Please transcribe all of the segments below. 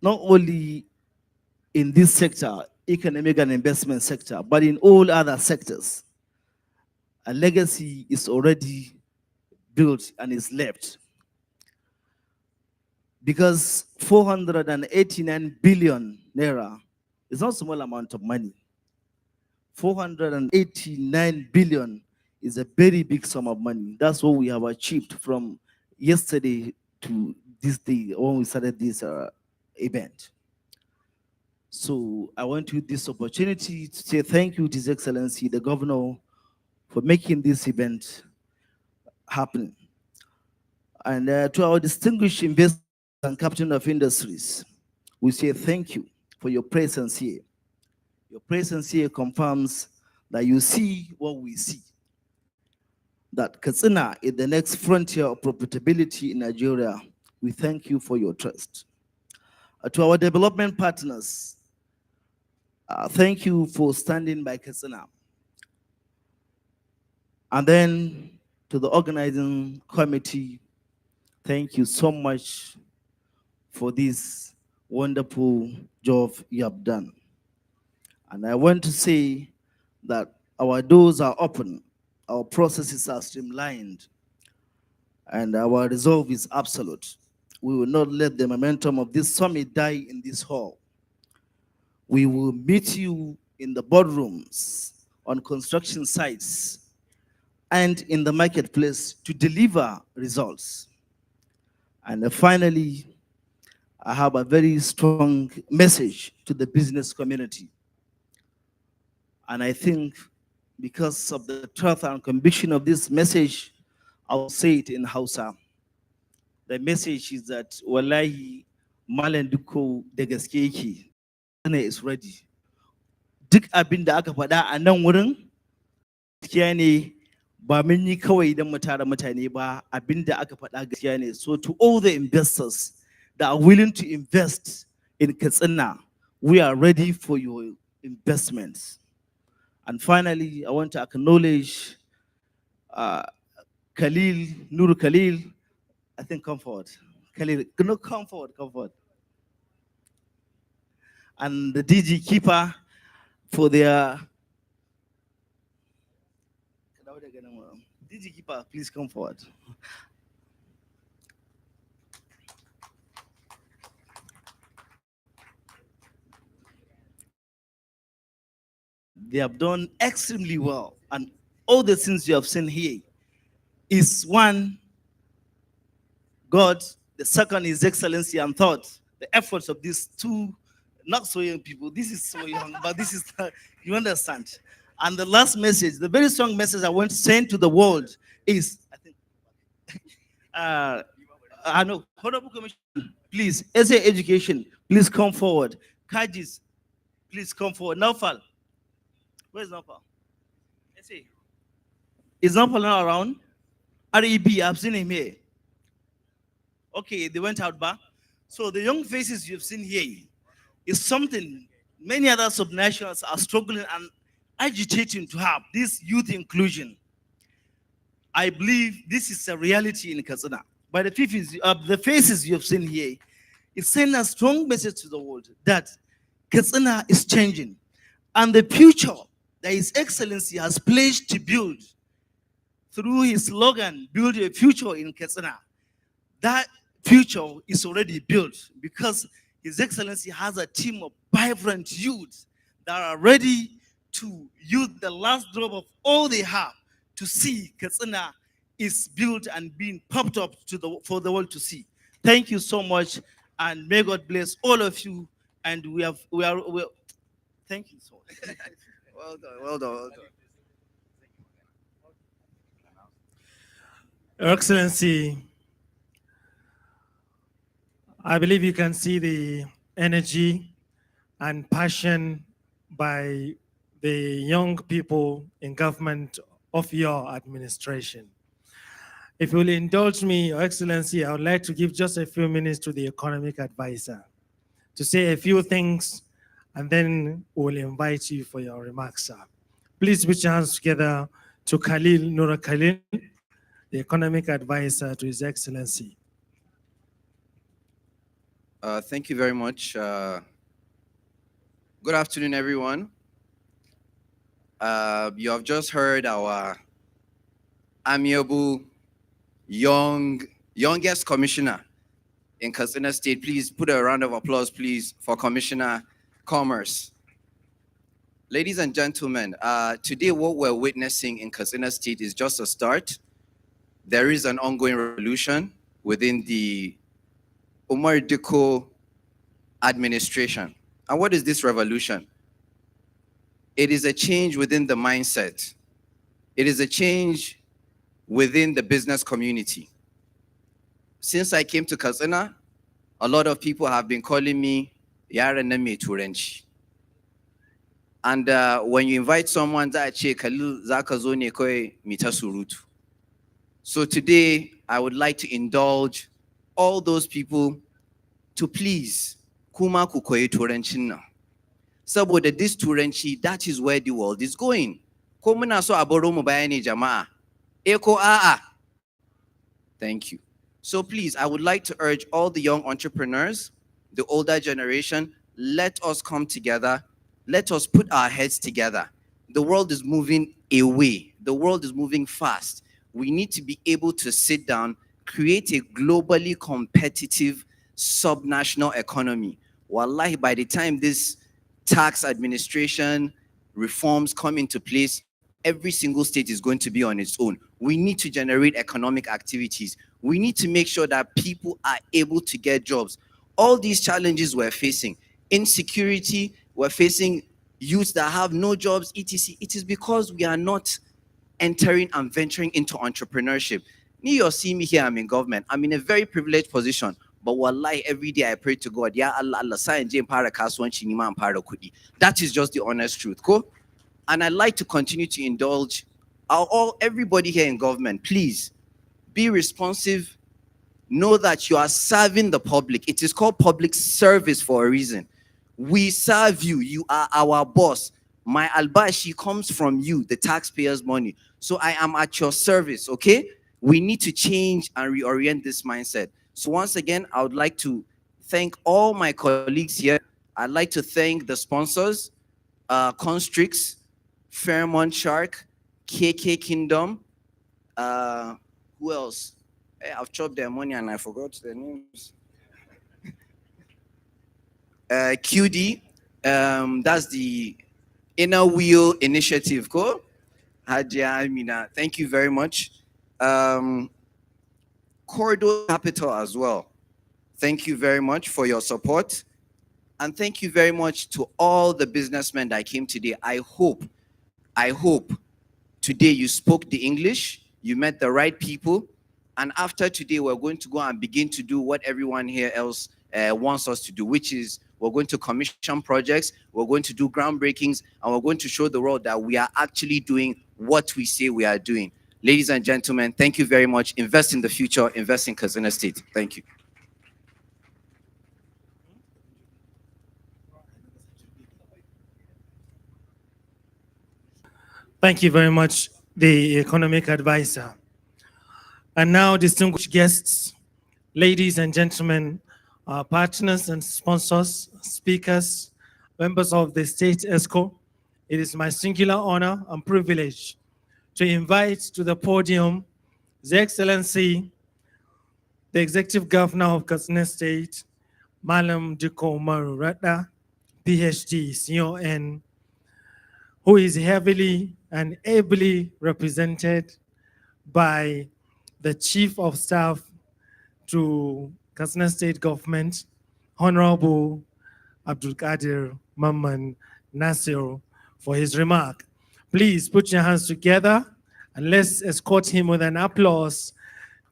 not only in this sector, economic and investment sector, but in all other sectors. A legacy is already built and is left. Because 489 billion naira is not a small amount of money. 489 billion is a very big sum of money. That's what we have achieved from yesterday to this day when we started this event. So I want to use this opportunity to say thank you to His Excellency, the Governor, for making this event happen. And to our distinguished investors and captain of industries, we say thank you for your presence here. Your presence here confirms that you see what we see. That Katsina is the next frontier of profitability in Nigeria. We thank you for your trust. To our development partners, thank you for standing by Katsina. And then to the organizing committee, thank you so much for this wonderful job you have done. And I want to say that our doors are open, our processes are streamlined, and our resolve is absolute. We will not let the momentum of this summit die in this hall. We will meet you in the boardrooms, on construction sites, and in the marketplace to deliver results. And finally, I have a very strong message to the business community. And I think because of the truth and conviction of this message, I'll say it in Hausa. The message is that wallahi Malam Duko da gaske yake, is ready. Duk abin da aka faɗa a nan wurin gaskiya ne, ba mun yi kawai don mu tara mutane ba, abin da aka faɗa gaskiya ne. So to all the investors that are willing to invest in Katsina, we are ready for your investments. And finally, I want to acknowledge uh, Khalil, Nur Khalil. I think come forward. Khalil, no, come forward, come forward. And the DG Keeper for their. DG Keeper, please come forward. They have done extremely well. And all the things you have seen here is one, God, the second is excellency, and third, the efforts of these two not so young people. This is so young, but this is, you understand. And the last message, the very strong message I want to send to the world is, I think, I know, Honorable Commission, please, SA Education, please come forward. Kajis, please come forward. Naufal, where's Naufal? SA, is Naufal not around? REB, I've seen him here. Okay, they went out back. So the young faces you've seen here is something many other subnationals are struggling and agitating to have, this youth inclusion. I believe this is a reality in Katsina. By the faces you've seen here, it sends a strong message to the world that Katsina is changing. And the future that His Excellency has pledged to build through his slogan, build a future in Katsina, that future is already built because His Excellency has a team of vibrant youths that are ready to use the last drop of all they have to see Katsina is built and being popped up for the world to see. Thank you so much, and may God bless all of you. And we are thank you so much. Well done, well done, well done. Your Excellency, I believe you can see the energy and passion by the young people in government of your administration. If you will indulge me, Your Excellency, I would like to give just a few minutes to the economic advisor to say a few things, and then we'll invite you for your remarks, sir. Please put your hands together to Khalil Nura Khalil, the economic advisor to His Excellency. Thank you very much. Good afternoon, everyone. You have just heard our amiable, youngest commissioner in Katsina State. Please put a round of applause, please, for Commissioner Commerce. Ladies and gentlemen, today what we're witnessing in Katsina State is just a start. There is an ongoing revolution within the Umar Diko administration. And what is this revolution? It is a change within the mindset. It is a change within the business community. Since I came to Katsina, a lot of people have been calling me Yara Name Turenchi. And when you invite someone, so today, I would like to indulge all those people to please kuma ku koyi turancin nan. Saboda this turanci, that is where the world is going. Ko muna so a baro mu baya ne jama'a? Ko a'a? Thank you. So please, I would like to urge all the young entrepreneurs, the older generation, let us come together. Let us put our heads together. The world is moving away. The world is moving fast. We need to be able to sit down, create a globally competitive subnational economy. Wallahi, by the time this tax administration reforms come into place, every single state is going to be on its own. We need to generate economic activities. We need to make sure that people are able to get jobs. All these challenges we're facing, insecurity, we're facing youths that have no jobs, etc. It is because we are not entering and venturing into entrepreneurship. You see me here, I'm in government. I'm in a very privileged position. But wallahi, every day I pray to God, Ya Allah, Allah, sa in para kasuwanci ni ma in fara kudi. That is just the honest truth. Cool? And I'd like to continue to indulge everybody here in government. Please be responsive. Know that you are serving the public. It is called public service for a reason. We serve you. You are our boss. My albashi comes from you, the taxpayers' money. So I am at your service, okay? We need to change and reorient this mindset. So once again, I would like to thank all my colleagues here. I'd like to thank the sponsors, Constrix, Fairmont Shark, KK Kingdom, who else? Hey, I've chopped their money and I forgot their names. QD, that's the Inner Wheel Initiative. Cool? Hajia Amina, thank you very much. Corridor Capital as well. Thank you very much for your support. And thank you very much to all the businessmen that came today. I hope today you spoke the English, you met the right people, and after today, we're going to go and begin to do what everyone here else wants us to do, which is we're going to commission projects, we're going to do groundbreakings, and we're going to show the world that we are actually doing what we say we are doing. Ladies and gentlemen, thank you very much. Invest in the future, invest in Katsina State. Thank you. Thank you very much, the economic advisor. And now, distinguished guests, ladies and gentlemen, our partners and sponsors, speakers, members of the State ESCO, it is my singular honor and privilege to invite to the podium His Excellency, the Executive Governor of Katsina State, Malam Diko Umaru Ratna, PhD, CON, who is heavily and ably represented by the Chief of Staff to Katsina State Government, Honorable Abdul Qadir Mamman Nasir, for his remark. Please put your hands together and let's escort him with an applause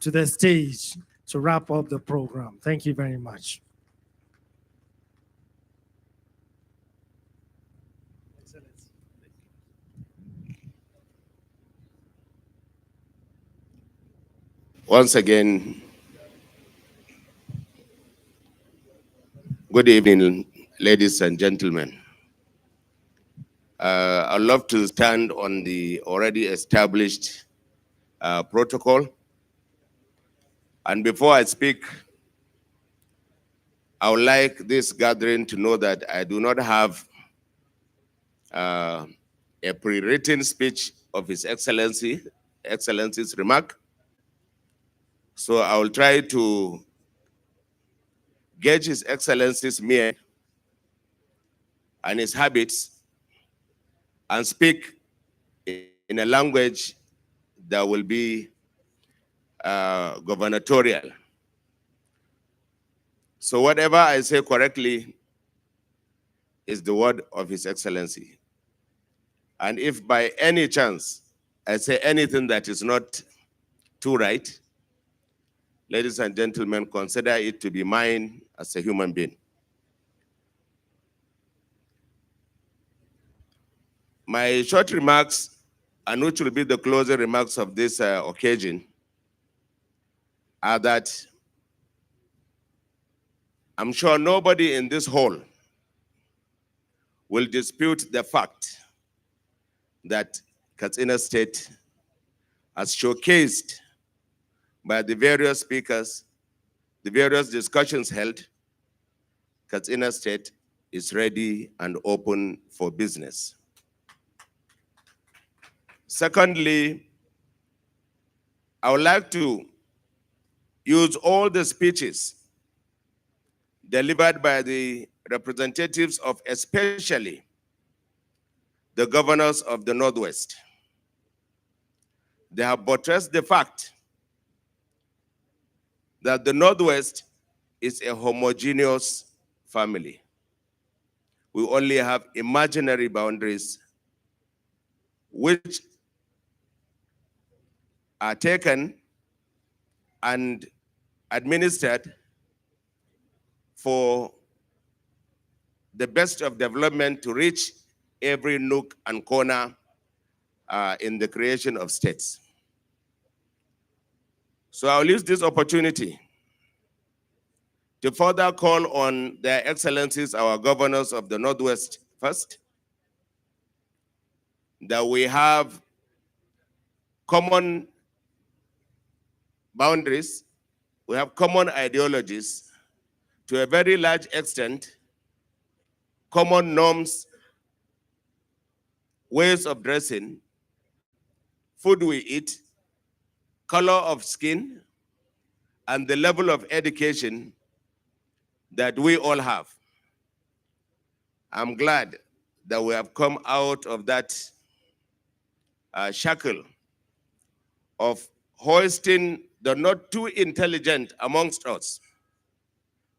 to the stage to wrap up the program. Thank you very much. Once again, good evening, ladies and gentlemen. I'd love to stand on the already established protocol. And before I speak, I would like this gathering to know that I do not have a pre-written speech of His Excellency's remark. So I will try to gauge His Excellency's mere and his habits and speak in a language that will be gubernatorial. So whatever I say correctly is the word of His Excellency. And if by any chance I say anything that is not too right, ladies and gentlemen, consider it to be mine as a human being. My short remarks, and which will be the closing remarks of this occasion, are that I'm sure nobody in this hall will dispute the fact that Katsina State, as showcased by the various speakers, the various discussions held, Katsina State is ready and open for business. Secondly, I would like to use all the speeches delivered by the representatives of especially the governors of the Northwest. They have buttressed the fact that the Northwest is a homogeneous family. We only have imaginary boundaries which are taken and administered for the best of development to reach every nook and corner in the creation of states. So I'll use this opportunity to further call on their excellencies, our governors of the Northwest first, that we have common boundaries, we have common ideologies, to a very large extent, common norms, ways of dressing, food we eat, color of skin, and the level of education that we all have. I'm glad that we have come out of that shackle of hoisting the not too intelligent amongst us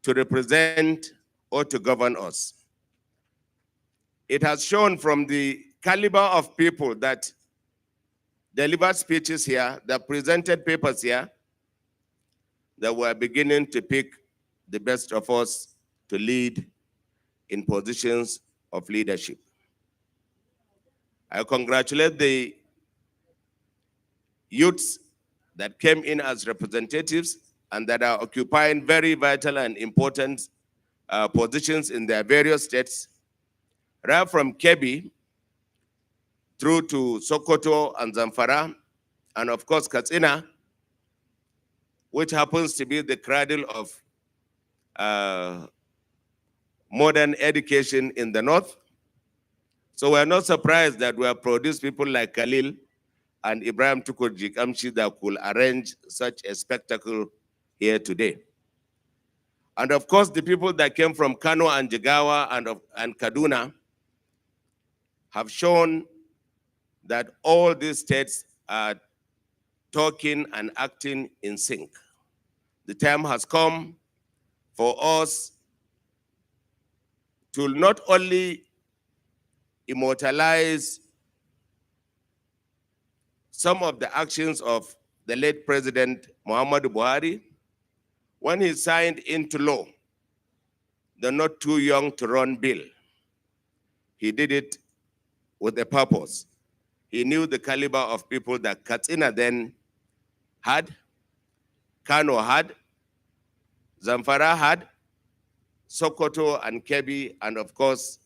to represent or to govern us. It has shown from the caliber of people that delivered speeches here, that presented papers here, that we're beginning to pick the best of us to lead in positions of leadership. I congratulate the youths that came in as representatives and that are occupying very vital and important positions in their various states, right from Kebbi through to Sokoto and Zamfara, and of course Katsina, which happens to be the cradle of modern education in the north. So we're not surprised that we have produced people like Khalil and Ibrahim Tukur Jikamshi that could arrange such a spectacle here today. And of course, the people that came from Kano and Jigawa and Kaduna have shown that all these states are talking and acting in sync. The time has come for us to not only immortalize some of the actions of the late President Muhammadu Buhari when he signed into law the Not Too Young to Run bill. He did it with a purpose. He knew the caliber of people that Katsina then had, Kano had, Zamfara had, Sokoto and Kebbi, and of course,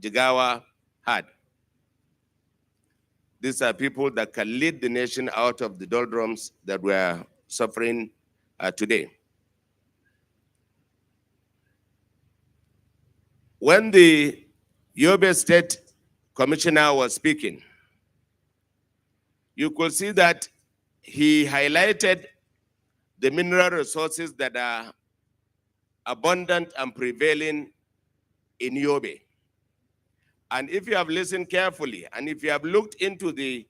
Jigawa had. These are people that can lead the nation out of the doldrums that we are suffering today. When the Yobe State Commissioner was speaking, you could see that he highlighted the mineral resources that are abundant and prevailing in Yobe. And if you have listened carefully, and if you have looked into the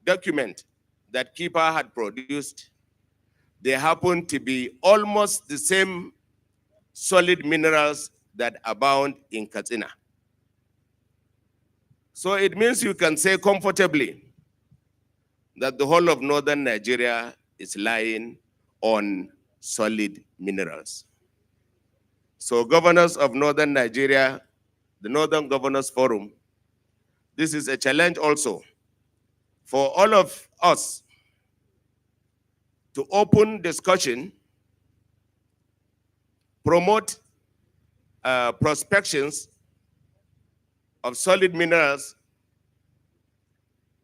document that Keeper had produced, they happen to be almost the same solid minerals that abound in Katsina. So it means you can say comfortably that the whole of northern Nigeria is lying on solid minerals. So governors of northern Nigeria, the Northern Governors Forum, this is a challenge also for all of us to open discussion, promote prospections of solid minerals,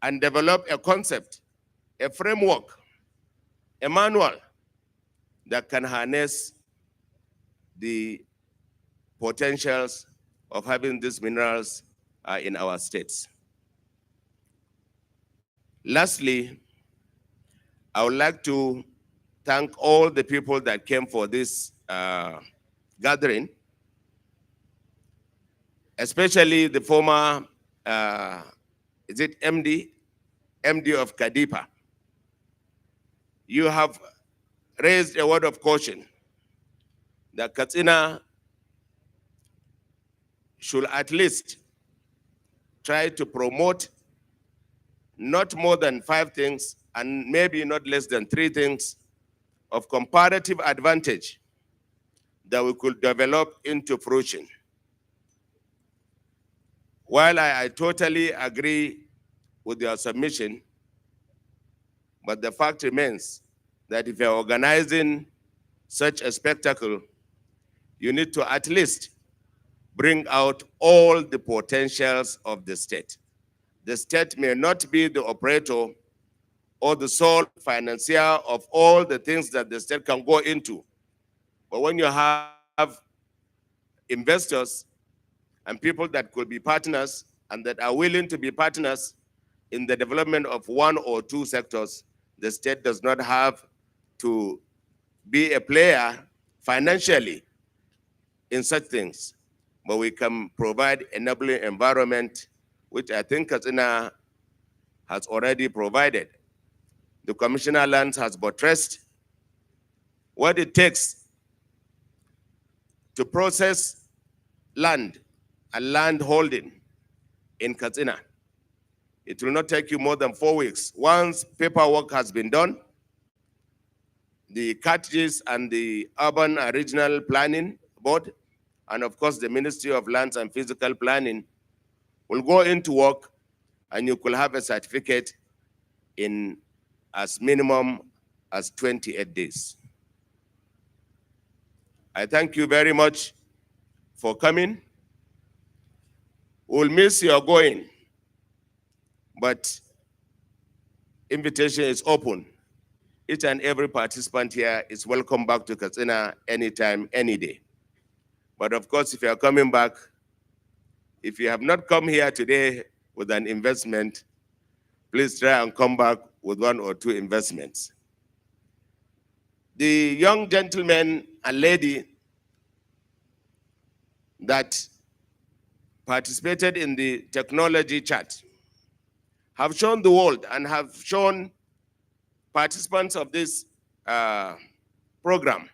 and develop a concept, a framework, a manual that can harness the potentials of having these minerals in our states. Lastly, I would like to thank all the people that came for this gathering, especially the former, is it MD of Kadipa. You have raised a word of caution that Katsina should at least try to promote not more than 5 things and maybe not less than 3 things of comparative advantage that we could develop into fruition. While I totally agree with your submission, but the fact remains that if you're organizing such a spectacle, you need to at least bring out all the potentials of the state. The state may not be the operator or the sole financier of all the things that the state can go into. But when you have investors and people that could be partners and that are willing to be partners in the development of 1 or 2 sectors, the state does not have to be a player financially in such things. But we can provide enabling environment, which I think Katsina has already provided. The Commissioner Lands has buttressed what it takes to process land and land holding in Katsina. It will not take you more than 4 weeks. Once paperwork has been done, the cartridges and the Urban and Regional Planning Board, and of course the Ministry of Lands and Physical Planning will go into work, and you could have a certificate in as minimum as 28 days. I thank you very much for coming. We'll miss your going, but invitation is open. Each and every participant here is welcome back to Katsina anytime, any day. But of course, if you are coming back, if you have not come here today with an investment, please try and come back with 1 or 2 investments. The young gentleman and lady that participated in the technology chat have shown the world and have shown participants of this program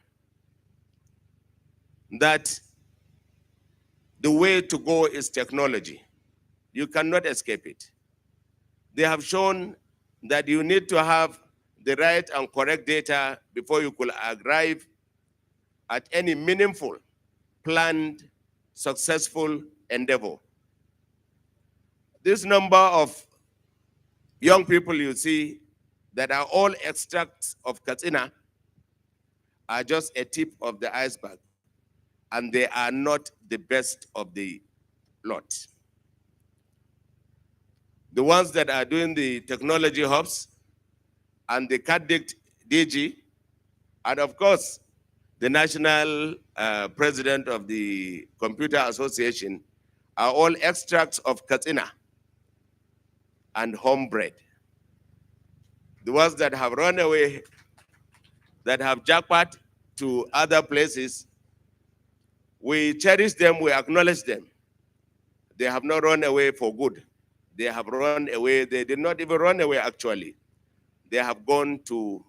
that the way to go is technology. You cannot escape it. They have shown that you need to have the right and correct data before you could arrive at any meaningful, planned, successful endeavor. This number of young people you see that are all extracts of Katsina are just a tip of the iceberg, and they are not the best of the lot. The ones that are doing the technology hubs and the CADIC DG, and of course, the national president of the Computer Association, are all extracts of Katsina and homebred. The ones that have run away, that have jackpot to other places, we cherish them, we acknowledge them. They have not run away for good. They have run away, they did not even run away actually. They have gone to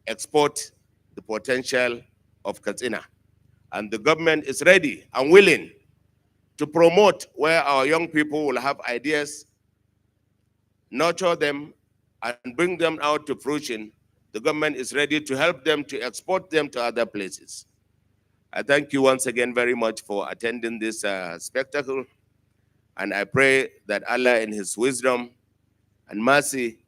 export the potential of Katsina. And the government is ready and willing to promote where our young people will have ideas, nurture them, and bring them out to fruition. The government is ready to help them to export them to other places. I thank you once again very much for attending this spectacle. And I pray that Allah in His wisdom and mercy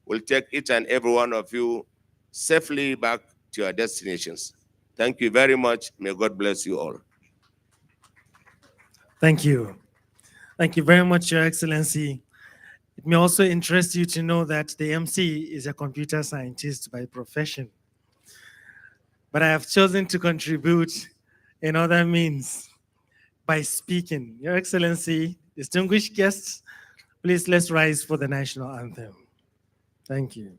will take each and every one of you safely back to your destinations. Thank you very much. May God bless you all. Thank you. Thank you very much, Your Excellency. It may also interest you to know that the MC is a computer scientist by profession. But I have chosen to contribute in other means by speaking. Your Excellency, distinguished guests, please let's rise for the national anthem. Thank you.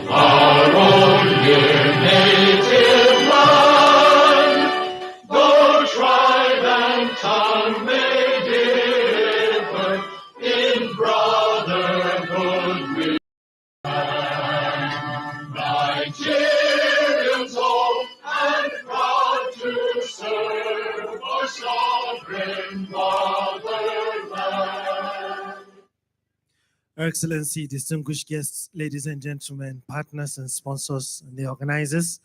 Our own dear native land, though tribe and tongue may differ, in brotherhood we stand. Nigerians old and proud to serve our sovereign motherland. Your Excellency, distinguished guests, ladies and gentlemen, partners and sponsors and the organizers,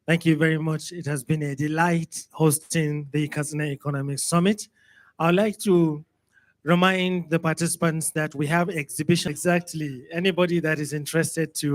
thank you very much. It has been a delight hosting the Katsina Economic Summit. I would like to remind the participants that we have exhibition exactly. Anybody that is interested to